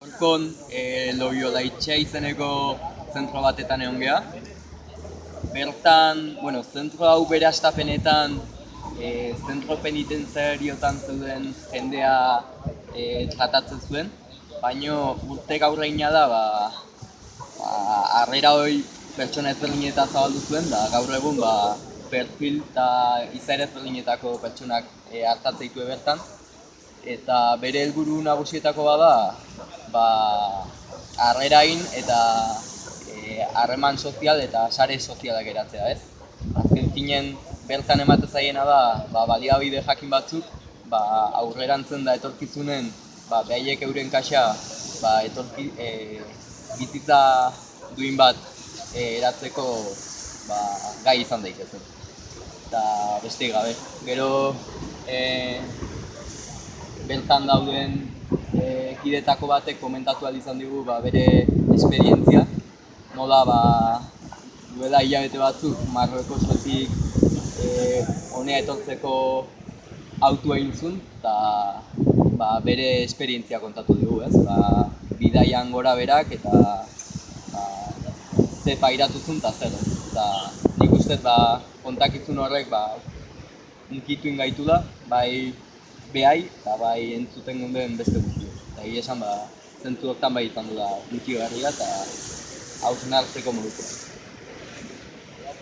Orkon, Loiolaitxea izeneko zentro batetan egon geha. Bertan, zentro hau bere hastapenetan, zentro penitentziariotan zeuden jendea tratatzen zuen. Baina urte gaur egina da, harrera hori pertsona ezberdinetaz zabaldu zuen, da gaur egun perfil eta izaera ezberdinetako pertsonak hartatzen ditu bertan. Eta bere helburu nagusietako bada, harrera egin eta harreman sozial eta sare sozialak eratzea, ez? Azken finen bertan ematen zaiena da, baliabide jakin batzuk, aurrerantzen da etorkizunen, behaiek euren kaxa, bizitza duin bat eratzeko gai izan daitezen. Eta besterik gabe. Gero bertan dauden kidetako batek komentatu ahal izan digu bere esperientzia. Nola duela hilabete batzuk Marruekosetik honea etortzeko autua egin zuen eta bere esperientzia kontatu digu, ez? Bidaian gora berak eta ze pairatu zuen eta zer, ez? Eta nik uste kontakizun horrek hunkitu ingaitula, bai behai eta bai entzuten gunden beste guztiok. Eta egia esan, zentzu hortan izan du da hunkigarria eta hausnartzeko moduko.